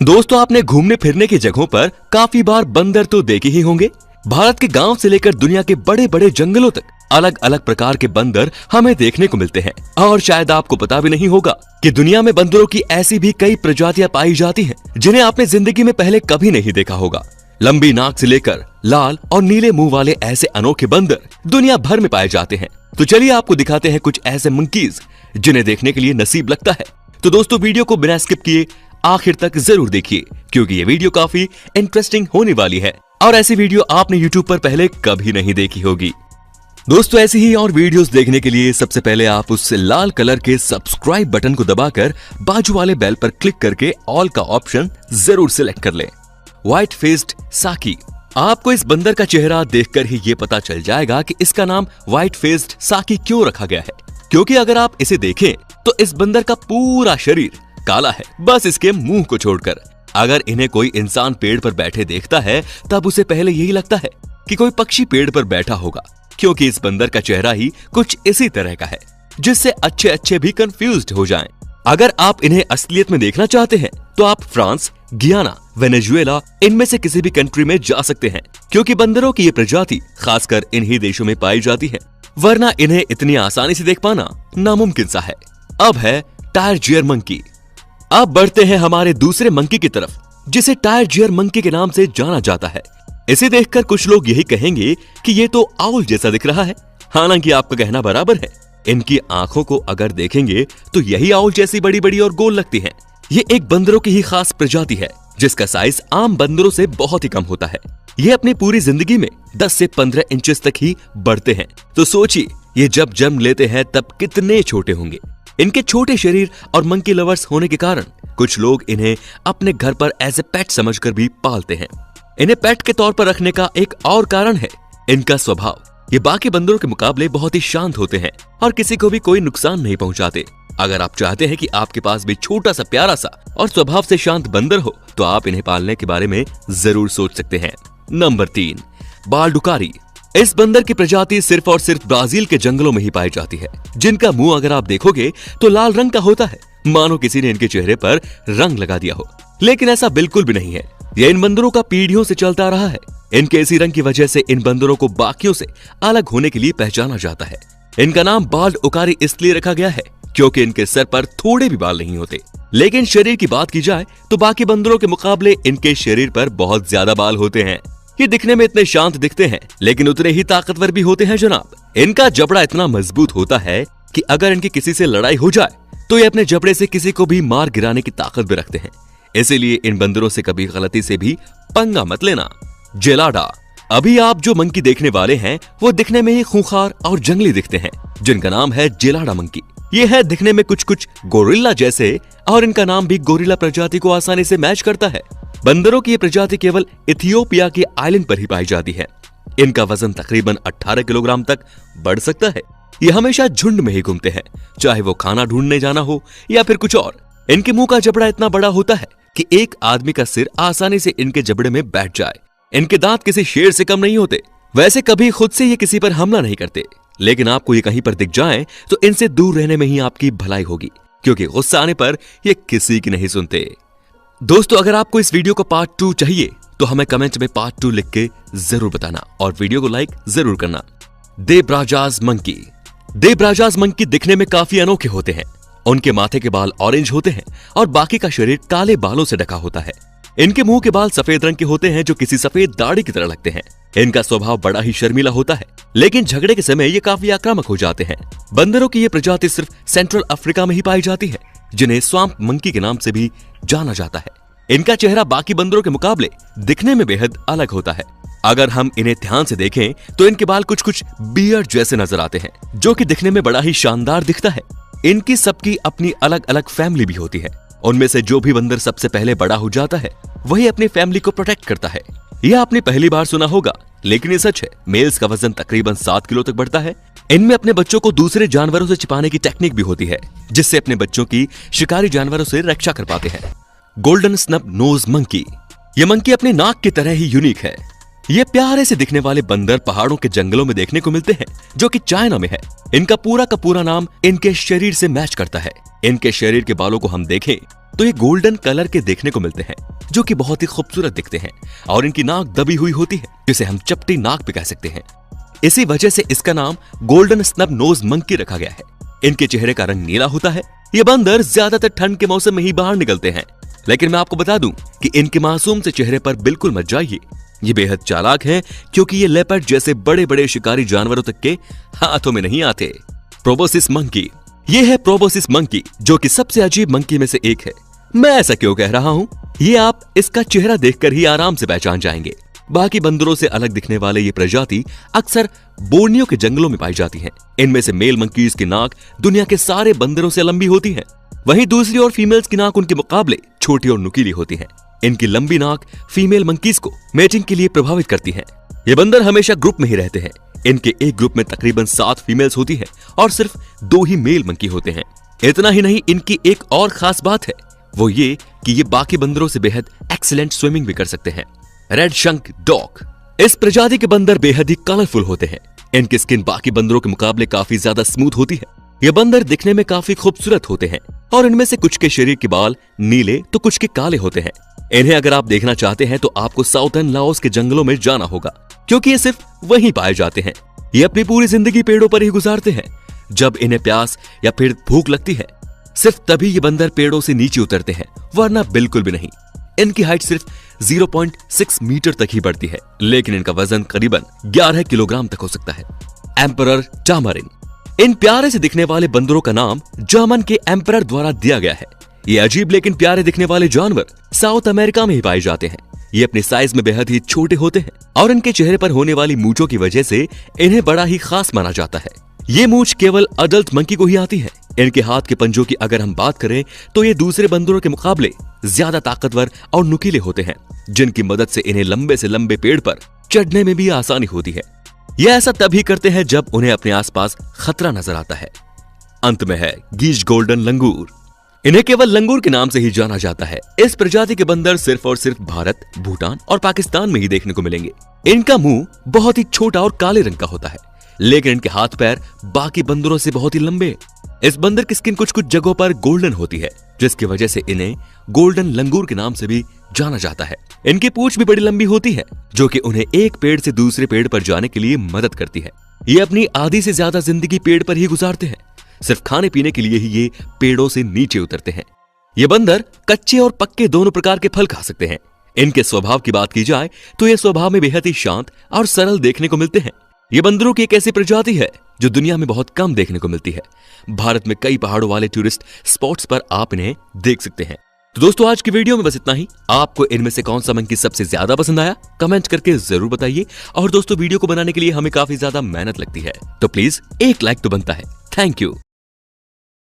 दोस्तों, आपने घूमने फिरने की जगहों पर काफी बार बंदर तो देखे ही होंगे। भारत के गांव से लेकर दुनिया के बड़े बड़े जंगलों तक अलग अलग प्रकार के बंदर हमें देखने को मिलते हैं। और शायद आपको पता भी नहीं होगा कि दुनिया में बंदरों की ऐसी भी कई प्रजातियां पाई जाती हैं जिन्हें आपने जिंदगी में पहले कभी नहीं देखा होगा। लंबी नाक से लेकर लाल और नीले मुंह वाले ऐसे अनोखे बंदर दुनिया भर में पाए जाते हैं। तो चलिए आपको दिखाते हैं कुछ ऐसे मंकीज जिन्हें देखने के लिए नसीब लगता है। तो दोस्तों, वीडियो को बिना स्किप किए आखिर तक जरूर देखिए, क्योंकि ये वीडियो काफी इंटरेस्टिंग होने वाली है और ऐसी वीडियो आपने YouTube पर पहले कभी नहीं देखी होगी। दोस्तों, ऐसी ही और वीडियोस देखने के लिए सबसे पहले आप उस लाल कलर के सब्सक्राइब बटन को दबाकर बाजू वाले बेल पर क्लिक करके ऑल का ऑप्शन जरूर सिलेक्ट कर लें। व्हाइट फेस्ड साकी। आपको इस बंदर का चेहरा देखकर ही ये पता चल जाएगा कि इसका नाम व्हाइट फेस्ड साकी क्यों रखा गया है, क्योंकि अगर आप इसे देखें तो इस बंदर का पूरा शरीर काला है, बस इसके मुंह को छोड़कर। अगर इन्हें कोई इंसान पेड़ पर बैठे देखता है तब उसे पहले यही लगता है कि कोई पक्षी पेड़ पर बैठा होगा, क्योंकि इस बंदर का चेहरा ही कुछ इसी तरह का है जिससे अच्छे अच्छे भी कंफ्यूज्ड हो जाएं। अगर आप इन्हें असलियत में देखना चाहते हैं तो आप फ्रांस, गियाना, वेनेजुएला इनमें से किसी भी कंट्री में जा सकते हैं, क्योंकि बंदरों की ये प्रजाति खासकर इन्हीं देशों में पाई जाती है, वरना इन्हें इतनी आसानी से देख पाना नामुमकिन सा है। अब है टायर जियर मंकी। अब बढ़ते हैं हमारे दूसरे मंकी की तरफ, जिसे टायर जियर मंकी के नाम से जाना जाता है। इसे देखकर कुछ लोग यही कहेंगे कि ये तो आउल जैसा दिख रहा है। हालांकि आपका कहना बराबर है। इनकी आंखों को अगर देखेंगे तो यही आउल जैसी बड़ी बड़ी और गोल लगती हैं। ये एक बंदरों की ही खास प्रजाति है जिसका साइज आम बंदरों से बहुत ही कम होता है। ये अपनी पूरी जिंदगी में 10 से 15 इंचेस तक ही बढ़ते हैं। तो सोचिए, ये जब जन्म लेते हैं तब कितने छोटे होंगे। इनके छोटे शरीर और मंकी लवर्स होने के कारण कुछ लोग इन्हें अपने घर पर एज ए पेट समझकर भी पालते हैं। इन्हें पेट के तौर पर रखने का एक और कारण है इनका स्वभाव। ये बाकी बंदरों के मुकाबले बहुत ही शांत होते हैं और किसी को भी कोई नुकसान नहीं पहुंचाते। अगर आप चाहते हैं कि आपके पास भी छोटा सा प्यारा सा और स्वभाव से शांत बंदर हो तो आप इन्हें पालने के बारे में जरूर सोच सकते हैं। नंबर 3, बालडुकारी। इस बंदर की प्रजाति सिर्फ और सिर्फ ब्राजील के जंगलों में ही पाई जाती है, जिनका मुंह अगर आप देखोगे तो लाल रंग का होता है, मानो किसी ने इनके चेहरे पर रंग लगा दिया हो। लेकिन ऐसा बिल्कुल भी नहीं है। यह इन बंदरों का पीढ़ियों से चलता रहा है। इनके इसी रंग की वजह से इन बंदरों को बाकियों से अलग होने के लिए पहचाना जाता है। इनका नाम बालडुकारी इसलिए रखा गया है क्योंकि इनके सर पर थोड़े भी बाल नहीं होते। लेकिन शरीर की बात की जाए तो बाकी बंदरों के मुकाबले इनके शरीर पर बहुत ज्यादा बाल होते हैं। ये दिखने में इतने शांत दिखते हैं लेकिन उतने ही ताकतवर भी होते हैं जनाब। इनका जबड़ा इतना मजबूत होता है कि अगर इनकी किसी से लड़ाई हो जाए तो ये अपने जबड़े से किसी को भी मार गिराने की ताकत भी रखते हैं। इसीलिए इन बंदरों से कभी गलती से भी पंगा मत लेना। जेलाडा। अभी आप जो मंकी देखने वाले हैं वो दिखने में ही खूंखार और जंगली दिखते हैं, जिनका नाम है जेलाडा मंकी। ये है दिखने में कुछ कुछ गोरिल्ला जैसे और इनका नाम भी गोरिल्ला प्रजाति को आसानी से मैच करता है। बंदरों की ये प्रजाति केवल इथियोपिया के आइलैंड पर ही पाई जाती है। इनका वजन तकरीबन 18 किलोग्राम तक बढ़ सकता है। ये हमेशा झुंड में ही घूमते हैं, चाहे वो खाना ढूंढने जाना हो या फिर कुछ और। इनके मुंह का जबड़ा इतना बड़ा होता है कि एक आदमी का सिर आसानी से इनके जबड़े में बैठ जाए। इनके दांत किसी शेर से कम नहीं होते। वैसे कभी खुद से ये किसी पर हमला नहीं करते, लेकिन आपको ये कहीं पर दिख जाए तो इनसे दूर रहने में ही आपकी भलाई होगी, क्योंकि गुस्सा आने पर ये किसी की नहीं सुनते। दोस्तों, अगर आपको इस वीडियो का पार्ट 2 चाहिए तो हमें कमेंट में पार्ट 2 लिख के जरूर बताना और वीडियो को लाइक जरूर करना। देब्राजाज मंकी। देब्राजाज मंकी दिखने में काफी अनोखे होते हैं। उनके माथे के बाल ऑरेंज होते हैं और बाकी का शरीर काले बालों से ढका होता है। इनके मुंह के बाल सफेद रंग के होते हैं जो किसी सफेद दाढ़ी की तरह लगते हैं। इनका स्वभाव बड़ा ही शर्मीला होता है, लेकिन झगड़े के समय ये काफी आक्रामक हो जाते हैं। बंदरों की ये प्रजाति सिर्फ सेंट्रल अफ्रीका में ही पाई जाती है, जिन्हें स्वाम्प मंकी के नाम से भी जाना जाता है। इनका चेहरा बाकी बंदरों के मुकाबले दिखने में बेहद अलग होता है। अगर हम इन्हें ध्यान से देखें तो इनके बाल कुछ कुछ बियर्ड जैसे नजर आते हैं, जो कि दिखने में बड़ा ही शानदार दिखता है। इनकी सबकी अपनी अलग अलग फैमिली भी होती है। उनमें से जो भी बंदर सबसे पहले बड़ा हो जाता है वही अपनी फैमिली को प्रोटेक्ट करता है। यह आपने पहली बार सुना होगा, लेकिन ये सच है। मेल्स का वजन तकरीबन 7 किलो तक बढ़ता है। इनमें अपने बच्चों को दूसरे जानवरों से छिपाने की टेक्निक भी होती है, जिससे अपने बच्चों की शिकारी जानवरों से रक्षा कर पाते हैं। Golden snub nose monkey. ये मंकी अपनी नाक की तरह ही यूनिक है। ये प्यारे से दिखने वाले बंदर पहाड़ों के जंगलों में देखने को मिलते हैं, जो कि चाइना में है। इनका पूरा का पूरा नाम इनके शरीर से मैच करता है। इनके शरीर के बालों को हम देखें तो ये गोल्डन कलर के देखने को मिलते हैं, जो कि बहुत ही खूबसूरत दिखते हैं और इनकी नाक दबी हुई होती है, जिसे हम चपटी नाक भी कह सकते हैं। इसी वजह से इसका नाम गोल्डन स्नब नोज मंकी रखा गया है। इनके चेहरे का रंग नीला होता है। ये बंदर ज्यादातर ठंड के मौसम में ही बाहर निकलते हैं, लेकिन मैं आपको बता दूं कि इनके मासूम से चेहरे पर बिल्कुल मत जाइए। ये बेहद चालाक हैं, क्योंकि ये लेपर्ड जैसे बड़े बड़े शिकारी जानवरों तक के हाथों में नहीं आते। प्रोबोसिस मंकी, ये है प्रोबोसिस मंकी, जो कि सबसे अजीब मंकी में से एक है। मैं ऐसा क्यों कह रहा हूँ, ये आप इसका चेहरा देखकर ही आराम से पहचान जाएंगे। बाकी बंदरों से अलग दिखने वाले ये प्रजाति अक्सर बोर्नियो के जंगलों में पाई जाती हैं। इनमें से मेल मंकीज की नाक दुनिया के सारे बंदरों से लंबी होती है, वहीं दूसरी ओर फीमेल्स की नाक उनके मुकाबले छोटी और नुकीली होती है। इनकी लंबी नाक फीमेल मंकीज को मेटिंग के लिए प्रभावित करती है। ये बंदर हमेशा ग्रुप में ही रहते हैं। इनके एक ग्रुप में तकरीबन 7 फीमेल्स होती है और सिर्फ 2 ही मेल मंकी होते हैं। इतना ही नहीं, इनकी एक और खास बात है, वो ये कि ये बाकी बंदरों से बेहद एक्सीलेंट स्विमिंग भी कर सकते हैं। रेड शंक डॉग, इस प्रजाति के बंदर बेहद ही कलरफुल होते हैं। इनकी स्किन बाकी बंदरों के मुकाबले काफी ज्यादा स्मूथ होती है। ये बंदर दिखने में काफी खूबसूरत होते हैं और इनमें से कुछ के शरीर के बाल नीले तो कुछ के काले होते हैं। इन्हें अगर आप देखना चाहते हैं तो आपको साउथर्न लाओस के जंगलों में जाना होगा, क्योंकि ये सिर्फ वहीं पाए जाते हैं। ये अपनी पूरी जिंदगी पेड़ों पर ही गुजारते हैं। जब इन्हें प्यास या फिर भूख लगती है, सिर्फ तभी ये बंदर पेड़ों से नीचे उतरते हैं, वरना बिल्कुल भी नहीं। इनकी हाइट सिर्फ 0.6 मीटर तक ही बढ़ती है, लेकिन इनका वजन करीबन 11 किलोग्राम तक हो सकता है। एम्परर टामरिन, इन प्यारे से दिखने वाले बंदरों का नाम जर्मन के एम्परर द्वारा दिया गया है। ये अजीब लेकिन प्यारे दिखने वाले जानवर साउथ अमेरिका में ही पाए जाते हैं। ये अपने साइज में बेहद ही छोटे होते हैं और इनके चेहरे पर होने वाली मूंछों की वजह से इन्हें बड़ा ही खास माना जाता है। ये मूंछ केवल अडल्ट मंकी को ही आती है। इनके हाथ के पंजों की अगर हम बात करें तो ये दूसरे बंदरों के मुकाबले ज्यादा ताकतवर और नुकीले होते हैं, जिनकी मदद से इन्हें लंबे से लंबे पेड़ पर चढ़ने में भी आसानी होती है। ये ऐसा तभी करते हैं जब उन्हें अपने आसपास खतरा नजर आता है। अंत में है गीज गोल्डन लंगूर। इन्हें केवल लंगूर के नाम से ही जाना जाता है। इस प्रजाति के बंदर सिर्फ और सिर्फ भारत, भूटान और पाकिस्तान में ही देखने को मिलेंगे। इनका मुंह बहुत ही छोटा और काले रंग का होता है, लेकिन इनके हाथ पैर बाकी बंदरों से बहुत ही लंबे। इस बंदर की स्किन कुछ कुछ जगहों पर गोल्डन होती है, जिसकी वजह से इन्हें गोल्डन लंगूर के नाम से भी जाना जाता है। इनकी पूंछ भी बड़ी लंबी होती है, जो कि उन्हें एक पेड़ से दूसरे पेड़ पर जाने के लिए मदद करती है। ये अपनी आधी से ज्यादा जिंदगी पेड़ पर ही गुजारते हैं। सिर्फ खाने पीने के लिए ही ये पेड़ों से नीचे उतरते हैं। ये बंदर कच्चे और पक्के दोनों प्रकार के फल खा सकते हैं। इनके स्वभाव की बात की जाए तो ये स्वभाव में बेहद ही शांत और सरल देखने को मिलते हैं। ये बंदरों की एक ऐसी प्रजाति है जो दुनिया में बहुत कम देखने को मिलती है। भारत में कई पहाड़ों वाले टूरिस्ट स्पॉट्स पर आप इन्हें देख सकते हैं। तो दोस्तों, आज की वीडियो में बस इतना ही। आपको इनमें से कौन सा मंकी सबसे ज्यादा पसंद आया, कमेंट करके जरूर बताइए। और दोस्तों, वीडियो को बनाने के लिए हमें काफी ज्यादा मेहनत लगती है, तो प्लीज एक लाइक तो बनता है। Thank you.